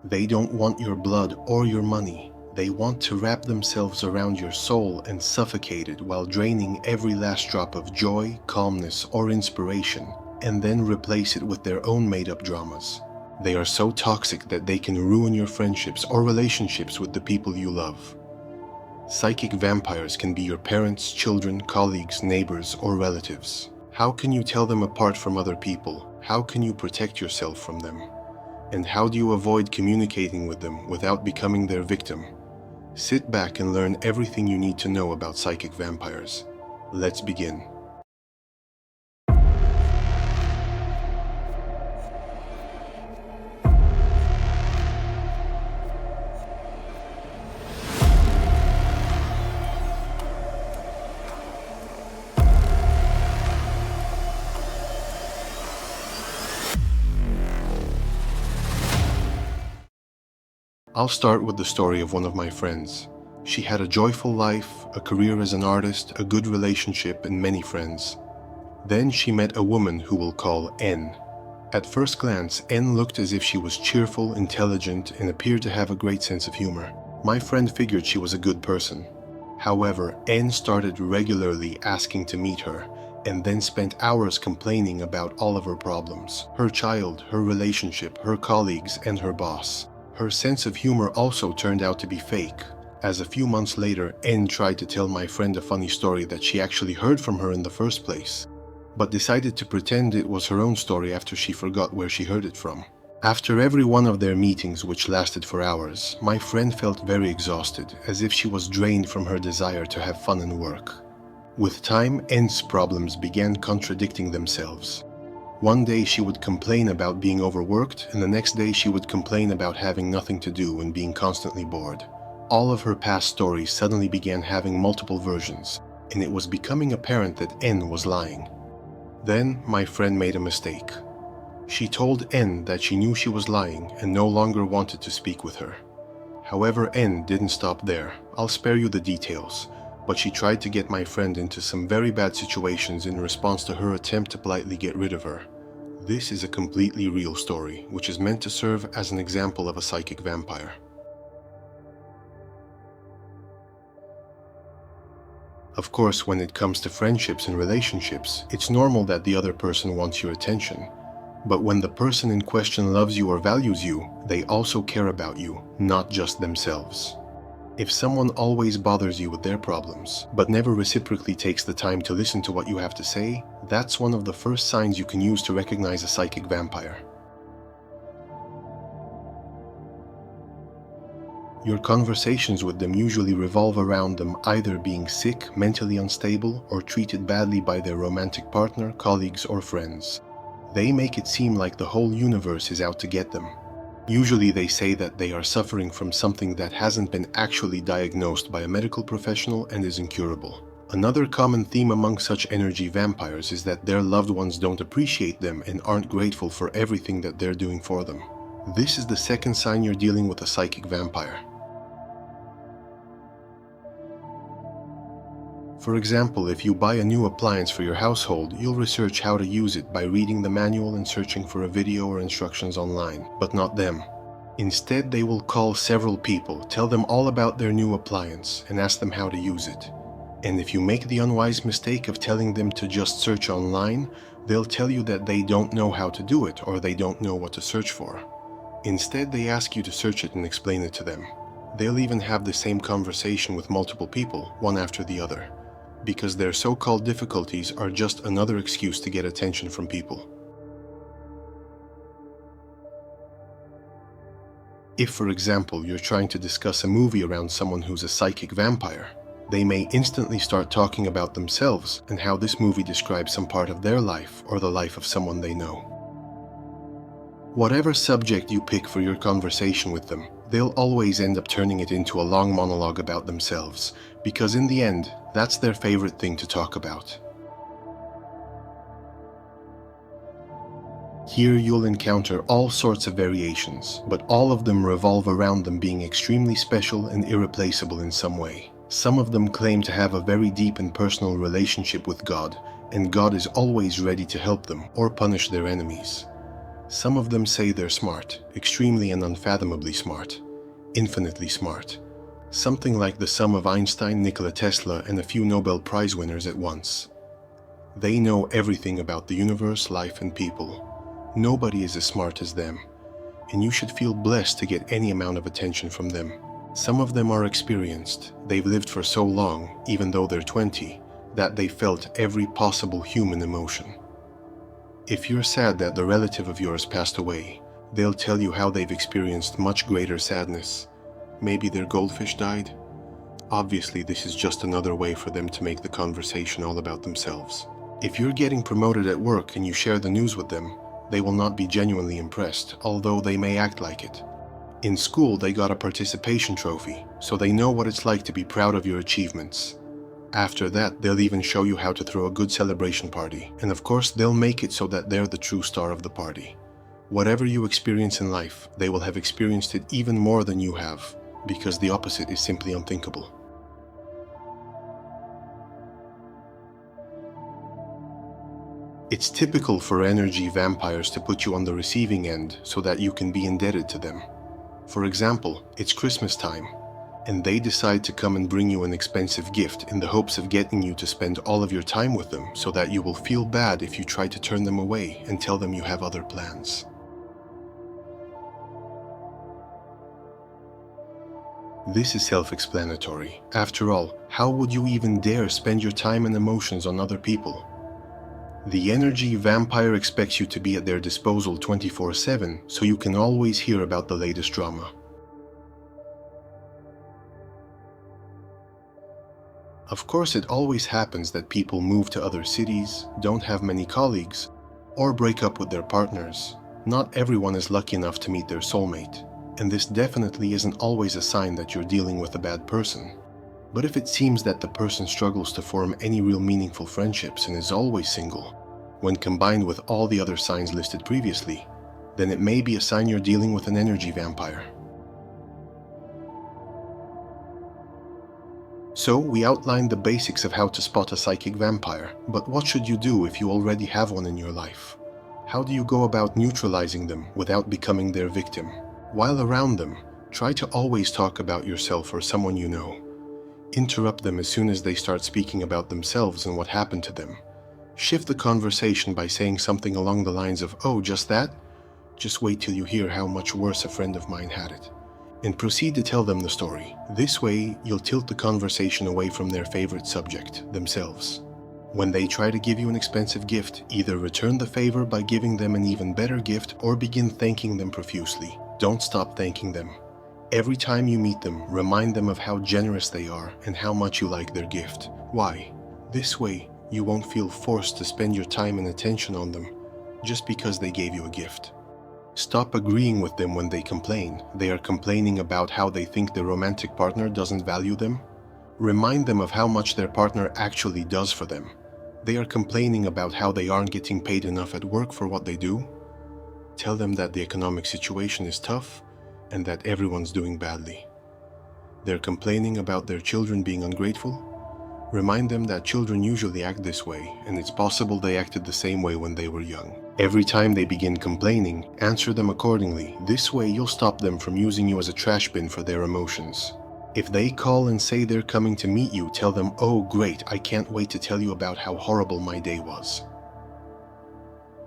They don't want your blood or your money. They want to wrap themselves around your soul and suffocate it while draining every last drop of joy, calmness, or inspiration, and then replace it with their own made-up dramas. They are so toxic that they can ruin your friendships or relationships with the people you love. Psychic vampires can be your parents, children, colleagues, neighbors, or relatives. How can you tell them apart from other people? How can you protect yourself from them? And how do you avoid communicating with them without becoming their victim? Sit back and learn everything you need to know about psychic vampires. Let's begin. I'll start with the story of one of my friends. She had a joyful life, a career as an artist, a good relationship, and many friends. Then she met a woman who we'll call N. At first glance, N looked as if she was cheerful, intelligent, and appeared to have a great sense of humor. My friend figured she was a good person. However, N started regularly asking to meet her, and then spent hours complaining about all of her problems: her child, her relationship, her colleagues, and her boss. Her sense of humor also turned out to be fake, as a few months later, N tried to tell my friend a funny story that she actually heard from her in the first place, but decided to pretend it was her own story after she forgot where she heard it from. After every one of their meetings, which lasted for hours, my friend felt very exhausted, as if she was drained from her desire to have fun and work. With time, N's problems began contradicting themselves. One day she would complain about being overworked, and the next day she would complain about having nothing to do and being constantly bored. All of her past stories suddenly began having multiple versions, and it was becoming apparent that N was lying. Then my friend made a mistake. She told N that she knew she was lying and no longer wanted to speak with her. However, N didn't stop there. I'll spare you the details, but she tried to get my friend into some very bad situations in response to her attempt to politely get rid of her. This is a completely real story, which is meant to serve as an example of a psychic vampire. Of course, when it comes to friendships and relationships, it's normal that the other person wants your attention. But when the person in question loves you or values you, they also care about you, not just themselves. If someone always bothers you with their problems, but never reciprocally takes the time to listen to what you have to say, that's one of the first signs you can use to recognize a psychic vampire. Your conversations with them usually revolve around them either being sick, mentally unstable, or treated badly by their romantic partner, colleagues, or friends. They make it seem like the whole universe is out to get them. Usually they say that they are suffering from something that hasn't been actually diagnosed by a medical professional and is incurable. Another common theme among such energy vampires is that their loved ones don't appreciate them and aren't grateful for everything that they're doing for them. This is the second sign you're dealing with a psychic vampire. For example, if you buy a new appliance for your household, you'll research how to use it by reading the manual and searching for a video or instructions online, but not them. Instead, they will call several people, tell them all about their new appliance, and ask them how to use it. And if you make the unwise mistake of telling them to just search online, they'll tell you that they don't know how to do it or they don't know what to search for. Instead, they ask you to search it and explain it to them. They'll even have the same conversation with multiple people, one after the other, because their so-called difficulties are just another excuse to get attention from people. If, for example, you're trying to discuss a movie around someone who's a psychic vampire, they may instantly start talking about themselves and how this movie describes some part of their life or the life of someone they know. Whatever subject you pick for your conversation with them, they'll always end up turning it into a long monologue about themselves, because in the end, that's their favorite thing to talk about. Here you'll encounter all sorts of variations, but all of them revolve around them being extremely special and irreplaceable in some way. Some of them claim to have a very deep and personal relationship with God, and God is always ready to help them or punish their enemies. Some of them say they're smart, extremely and unfathomably smart, infinitely smart, something like the sum of Einstein, Nikola Tesla, and a few Nobel Prize winners at once. They know everything about the universe, life, and people. Nobody is as smart as them, and you should feel blessed to get any amount of attention from them. Some of them are experienced. They've lived for so long, even though they're 20, that they felt every possible human emotion. If you're sad that a relative of yours passed away, they'll tell you how they've experienced much greater sadness. Maybe their goldfish died. Obviously, this is just another way for them to make the conversation all about themselves. If you're getting promoted at work and you share the news with them, they will not be genuinely impressed, although they may act like it. In school, they got a participation trophy, so they know what it's like to be proud of your achievements. After that, they'll even show you how to throw a good celebration party. And of course, they'll make it so that they're the true star of the party. Whatever you experience in life, they will have experienced it even more than you have, because the opposite is simply unthinkable. It's typical for energy vampires to put you on the receiving end so that you can be indebted to them. For example, it's Christmas time, and they decide to come and bring you an expensive gift in the hopes of getting you to spend all of your time with them so that you will feel bad if you try to turn them away and tell them you have other plans. This is self-explanatory. After all, how would you even dare spend your time and emotions on other people? The energy vampire expects you to be at their disposal 24/7, so you can always hear about the latest drama. Of course, it always happens that people move to other cities, don't have many colleagues, or break up with their partners. Not everyone is lucky enough to meet their soulmate, and this definitely isn't always a sign that you're dealing with a bad person. But if it seems that the person struggles to form any real meaningful friendships and is always single, when combined with all the other signs listed previously, then it may be a sign you're dealing with an energy vampire. So, we outlined the basics of how to spot a psychic vampire, but what should you do if you already have one in your life? How do you go about neutralizing them without becoming their victim? While around them, try to always talk about yourself or someone you know. Interrupt them as soon as they start speaking about themselves and what happened to them. Shift the conversation by saying something along the lines of, "Oh, just that? Just wait till you hear how much worse a friend of mine had it." And proceed to tell them the story. This way, you'll tilt the conversation away from their favorite subject, themselves. When they try to give you an expensive gift, either return the favor by giving them an even better gift or begin thanking them profusely. Don't stop thanking them. Every time you meet them, remind them of how generous they are and how much you like their gift. Why? This way, you won't feel forced to spend your time and attention on them just because they gave you a gift. Stop agreeing with them when they complain. They are complaining about how they think their romantic partner doesn't value them. Remind them of how much their partner actually does for them. They are complaining about how they aren't getting paid enough at work for what they do. Tell them that the economic situation is tough and that everyone's doing badly. They're complaining about their children being ungrateful. Remind them that children usually act this way, and it's possible they acted the same way when they were young. Every time they begin complaining, answer them accordingly. This way you'll stop them from using you as a trash bin for their emotions. If they call and say they're coming to meet you, tell them, "Oh great, I can't wait to tell you about how horrible my day was."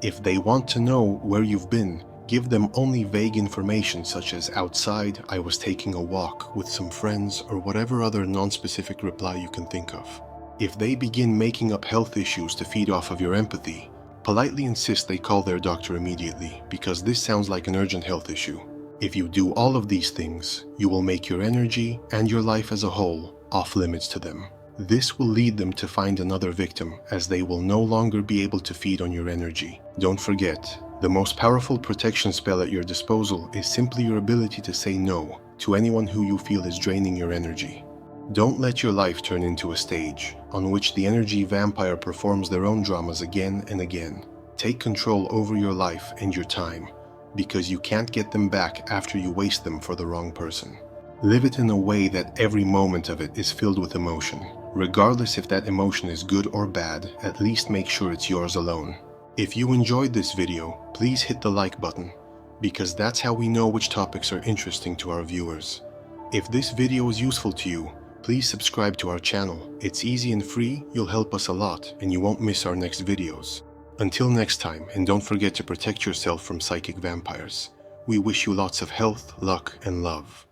If they want to know where you've been, give them only vague information such as "outside, I was taking a walk with some friends," or whatever other non-specific reply you can think of. If they begin making up health issues to feed off of your empathy, politely insist they call their doctor immediately, because this sounds like an urgent health issue. If you do all of these things, you will make your energy and your life as a whole off limits to them. This will lead them to find another victim, as they will no longer be able to feed on your energy. Don't forget, the most powerful protection spell at your disposal is simply your ability to say no to anyone who you feel is draining your energy. Don't let your life turn into a stage on which the energy vampire performs their own dramas again and again. Take control over your life and your time, because you can't get them back after you waste them for the wrong person. Live it in a way that every moment of it is filled with emotion. Regardless if that emotion is good or bad, at least make sure it's yours alone. If you enjoyed this video, please hit the like button, because that's how we know which topics are interesting to our viewers. If this video is useful to you, please subscribe to our channel. It's easy and free, you'll help us a lot, and you won't miss our next videos. Until next time, and don't forget to protect yourself from psychic vampires. We wish you lots of health, luck, and love.